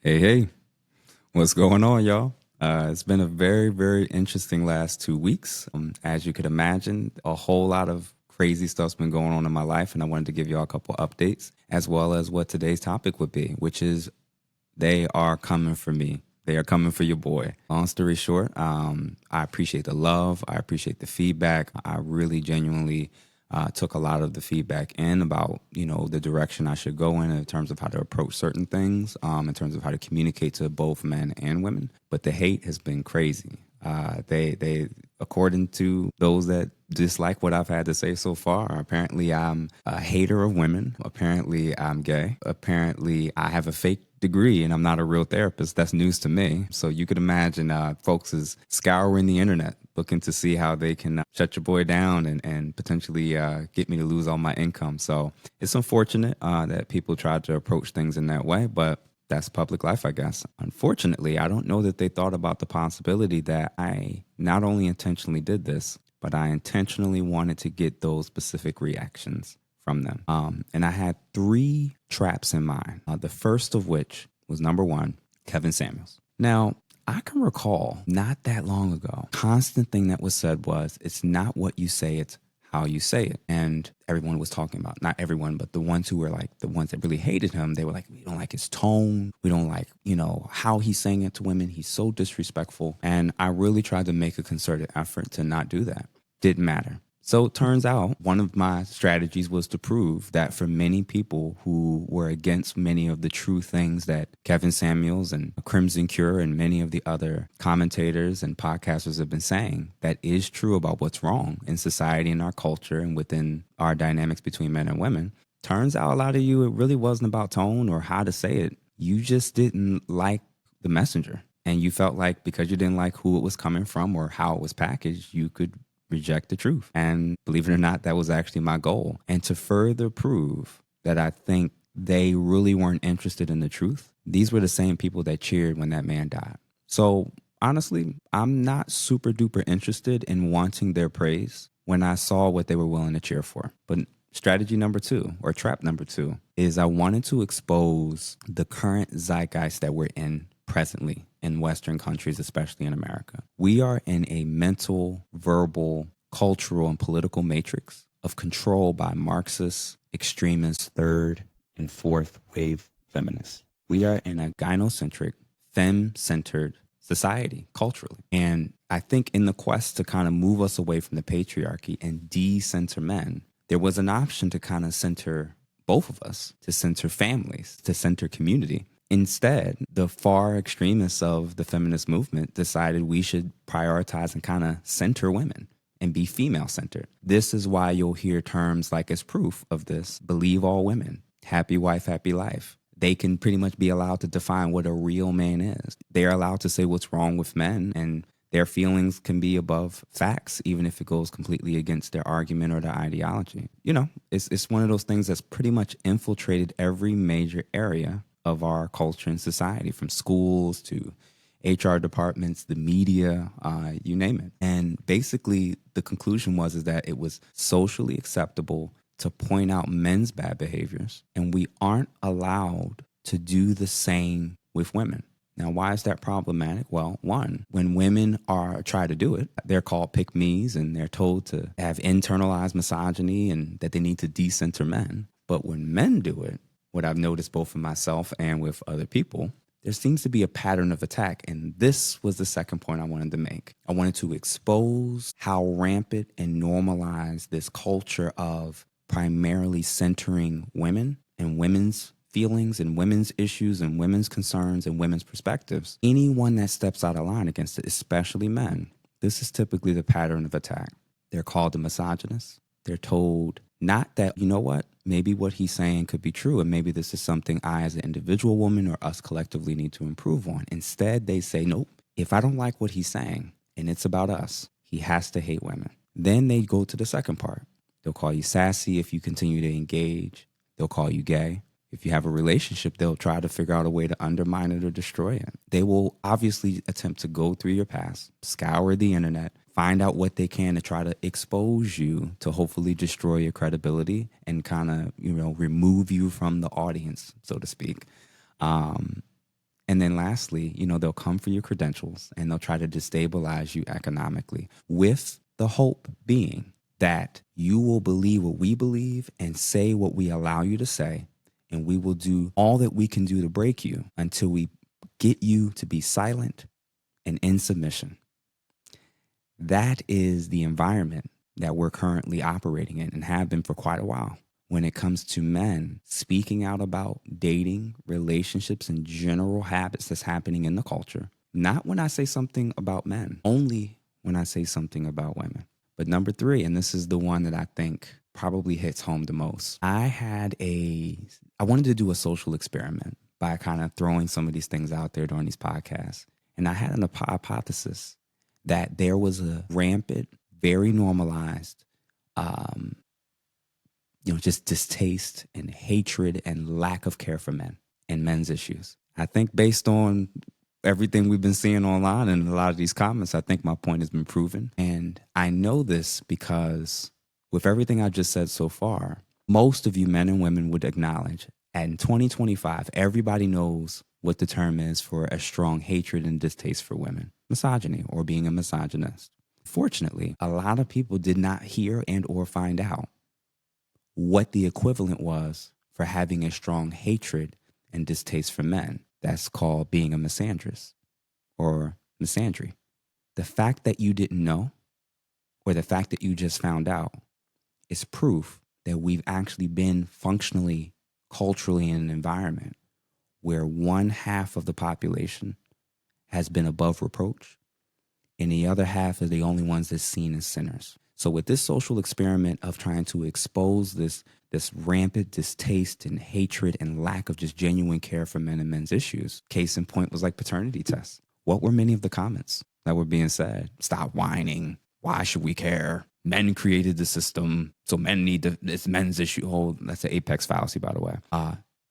Hey, hey, what's going on, y'all? It's been a very, very interesting last 2 weeks. As you could imagine, a whole lot of crazy stuff's been going on in my life, and I wanted to give y'all a couple updates, as well as what today's topic would be, which is they are coming for me. They are coming for your boy. Long story short, I appreciate the love. I appreciate the feedback. I really genuinely took a lot of the feedback in about, the direction I should go in terms of how to approach certain things, in terms of how to communicate to both men and women. But the hate has been crazy. They, according to those that dislike what I've had to say so far, apparently I'm a hater of women. Apparently I'm gay. Apparently I have a fake degree and I'm not a real therapist. That's news to me. So you could imagine folks is scouring the internet looking to see how they can shut your boy down and potentially get me to lose all my income. So it's unfortunate that people try to approach things in that way, but that's public life, I guess. Unfortunately, I don't know that they thought about the possibility that I not only intentionally did this, but I intentionally wanted to get those specific reactions from them. And I had three traps in mind. The first of which was number one, Kevin Samuels. Now, I can recall not that long ago, constant thing that was said was, it's not what you say, it's how you say it. And everyone was talking about, not everyone, but the ones who were like, the ones that really hated him, they were like, we don't like his tone. We don't like, how he's saying it to women. He's so disrespectful. And I really tried to make a concerted effort to not do that. Didn't matter. So it turns out one of my strategies was to prove that for many people who were against many of the true things that Kevin Samuels and Crimson Cure and many of the other commentators and podcasters have been saying, that is true about what's wrong in society and our culture and within our dynamics between men and women. Turns out a lot of you, it really wasn't about tone or how to say it. You just didn't like the messenger. And you felt like because you didn't like who it was coming from or how it was packaged, you could reject the truth. And believe it or not, that was actually my goal. And to further prove that I think they really weren't interested in the truth, these were the same people that cheered when that man died. So honestly, I'm not super duper interested in wanting their praise when I saw what they were willing to cheer for. But strategy number two, or trap number two, is I wanted to expose the current zeitgeist that we're in presently in Western countries, especially in America. We are in a mental, verbal, cultural, and political matrix of control by Marxist, extremist, third and fourth wave feminists. We are in a gynocentric, femme-centered society culturally. And I think in the quest to kind of move us away from the patriarchy and de-center men, there was an option to kind of center both of us, to center families, to center community. Instead, the far extremists of the feminist movement decided we should prioritize and kind of center women and be female centered. This is why you'll hear terms like, as proof of this, believe all women, happy wife, happy life. They can pretty much be allowed to define what a real man is. They're allowed to say what's wrong with men, and their feelings can be above facts, even if it goes completely against their argument or their ideology. It's one of those things that's pretty much infiltrated every major area of our culture and society, from schools to HR departments, the media, you name it. And basically the conclusion is that it was socially acceptable to point out men's bad behaviors, and we aren't allowed to do the same with women. Now, why is that problematic? Well, one, when women try to do it, they're called pick-me's and they're told to have internalized misogyny and that they need to decenter men. But when men do it, what I've noticed both in myself and with other people, there seems to be a pattern of attack. And this was the second point I wanted to make. I wanted to expose how rampant and normalized this culture of primarily centering women and women's feelings and women's issues and women's concerns and women's perspectives. Anyone that steps out of line against it, especially men, this is typically the pattern of attack. They're called the misogynist. They're told not that, maybe what he's saying could be true, and maybe this is something I as an individual woman or us collectively need to improve on. Instead, they say, nope, if I don't like what he's saying and it's about us, he has to hate women. Then they go to the second part. They'll call you sassy if you continue to engage. They'll call you gay. If you have a relationship, they'll try to figure out a way to undermine it or destroy it. They will obviously attempt to go through your past, scour the internet, find out what they can to try to expose you to hopefully destroy your credibility and kind of, remove you from the audience, so to speak. And And then lastly, they'll come for your credentials and they'll try to destabilize you economically with the hope being that you will believe what we believe and say what we allow you to say. And we will do all that we can do to break you until we get you to be silent and in submission. That is the environment that we're currently operating in and have been for quite a while. When it comes to men speaking out about dating, relationships, and general habits that's happening in the culture, not when I say something about men, only when I say something about women. But number 3, and this is the one that I think probably hits home the most. I wanted to do a social experiment by kind of throwing some of these things out there during these podcasts. And I had an hypothesis that there was a rampant, very normalized, just distaste and hatred and lack of care for men and men's issues. I think based on everything we've been seeing online and a lot of these comments, I think my point has been proven. And I know this because with everything I just said so far, most of you men and women would acknowledge in 2025, everybody knows what the term is for a strong hatred and distaste for women: misogyny, or being a misogynist. Fortunately, a lot of people did not hear and or find out what the equivalent was for having a strong hatred and distaste for men. That's called being a misandrist or misandry. The fact that you didn't know, or the fact that you just found out, is proof that we've actually been functionally, culturally in an environment where one half of the population has been above reproach and the other half are the only ones that's seen as sinners. So with this social experiment of trying to expose this rampant distaste and hatred and lack of just genuine care for men and men's issues, case in point was like paternity tests. What were many of the comments that were being said? Stop whining. Why should we care? Men created the system, so men need it's men's issue. Oh, that's an apex fallacy, by the way.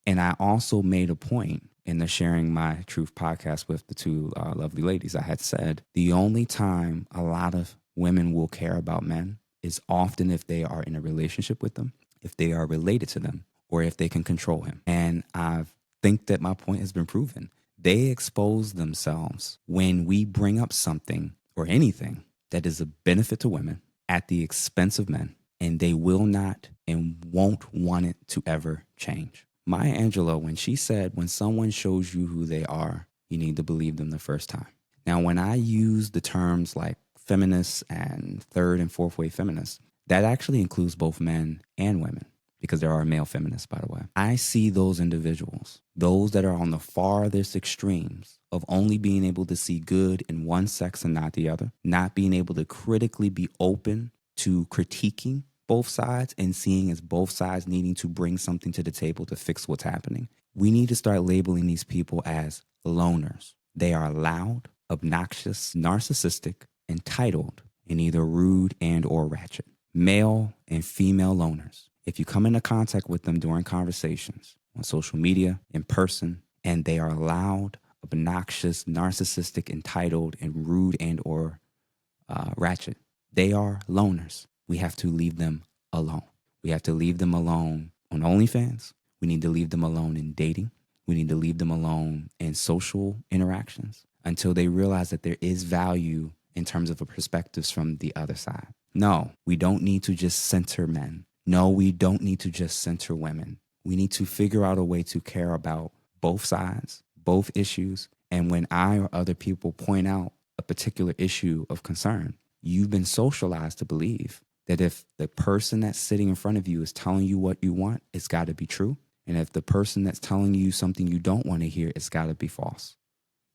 And I also made a point in the Sharing My Truth podcast with the two lovely ladies. I had said the only time a lot of women will care about men is often if they are in a relationship with them, if they are related to them, or if they can control him. And I think that my point has been proven. They expose themselves when we bring up something or anything that is a benefit to women at the expense of men, and they will not and won't want it to ever change. Maya Angelou, when she said, when someone shows you who they are, you need to believe them the first time. Now, when I use the terms like feminists and third and fourth wave feminists, that actually includes both men and women, because there are male feminists, by the way. I see those individuals, those that are on the farthest extremes of only being able to see good in one sex and not the other, not being able to critically be open to critiquing both sides and seeing as both sides needing to bring something to the table to fix what's happening. We need to start labeling these people as loners. They are loud, obnoxious, narcissistic, entitled, and either rude and or ratchet. Male and female loners. If you come into contact with them during conversations on social media, in person, and they are loud, obnoxious, narcissistic, entitled, and rude and or ratchet, they are loners. We have to leave them alone. We have to leave them alone on OnlyFans. We need to leave them alone in dating. We need to leave them alone in social interactions until they realize that there is value in terms of perspectives from the other side. No, we don't need to just center men. No, we don't need to just center women. We need to figure out a way to care about both sides, both issues. And when I or other people point out a particular issue of concern, you've been socialized to believe that if the person that's sitting in front of you is telling you what you want, it's got to be true. And if the person that's telling you something you don't want to hear, it's got to be false.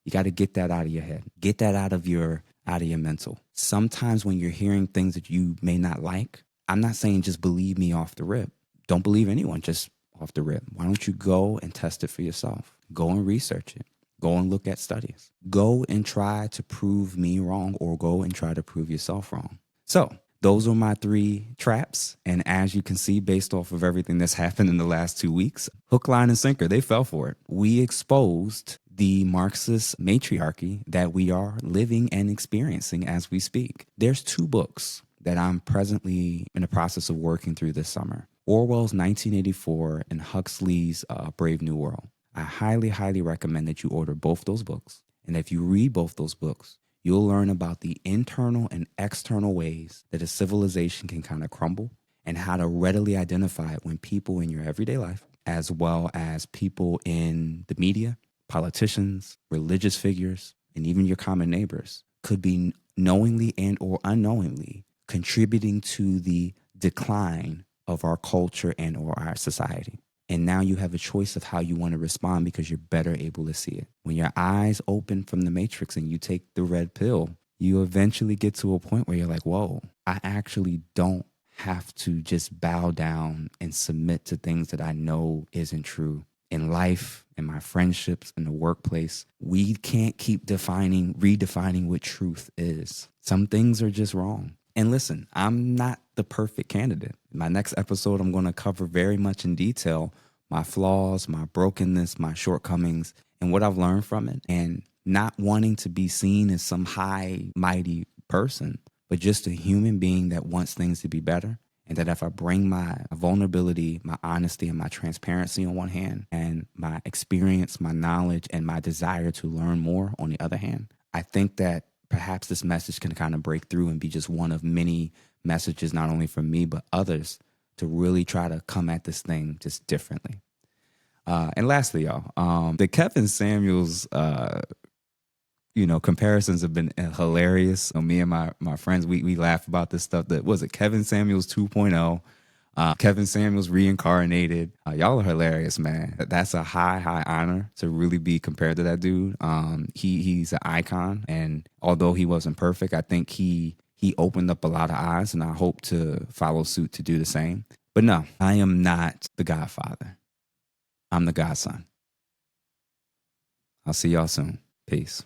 You got to get that out of your head. Get that out of your mental. Sometimes when you're hearing things that you may not like, I'm not saying just believe me off the rip. Don't believe anyone just off the rip. Why don't you go and test it for yourself? Go and research it. Go and look at studies. Go and try to prove me wrong, or go and try to prove yourself wrong. So those are my 3 traps. And as you can see, based off of everything that's happened in the last 2 weeks, hook, line, and sinker, they fell for it. We exposed the Marxist matriarchy that we are living and experiencing as we speak. There's 2 books that I'm presently in the process of working through this summer: Orwell's 1984 and Huxley's Brave New World. I highly, highly recommend that you order both those books. And if you read both those books, you'll learn about the internal and external ways that a civilization can kind of crumble and how to readily identify it when people in your everyday life, as well as people in the media, politicians, religious figures, and even your common neighbors, could be knowingly and or unknowingly contributing to the decline of our culture and or our society. And now you have a choice of how you want to respond because you're better able to see it. When your eyes open from the matrix and you take the red pill, you eventually get to a point where you're like, whoa, I actually don't have to just bow down and submit to things that I know isn't true. In life, in my friendships, in the workplace, we can't keep redefining what truth is. Some things are just wrong. And listen, I'm not the perfect candidate. In my next episode, I'm going to cover very much in detail my flaws, my brokenness, my shortcomings, and what I've learned from it. And not wanting to be seen as some high, mighty person, but just a human being that wants things to be better. And that if I bring my vulnerability, my honesty, and my transparency on one hand, and my experience, my knowledge, and my desire to learn more on the other hand, I think that perhaps this message can kind of break through and be just one of many messages, not only from me, but others, to really try to come at this thing just differently. And lastly, y'all, the Kevin Samuels, comparisons have been hilarious. So me and my friends, we laugh about this stuff. That was it, Kevin Samuels 2.0. Kevin Samuels reincarnated. Y'all are hilarious, man. That's a high honor to really be compared to that dude. He's an icon, and although he wasn't perfect, I think he opened up a lot of eyes, and I hope to follow suit to do the same. But no, I am not the Godfather. I'm the Godson. I'll see y'all soon. Peace.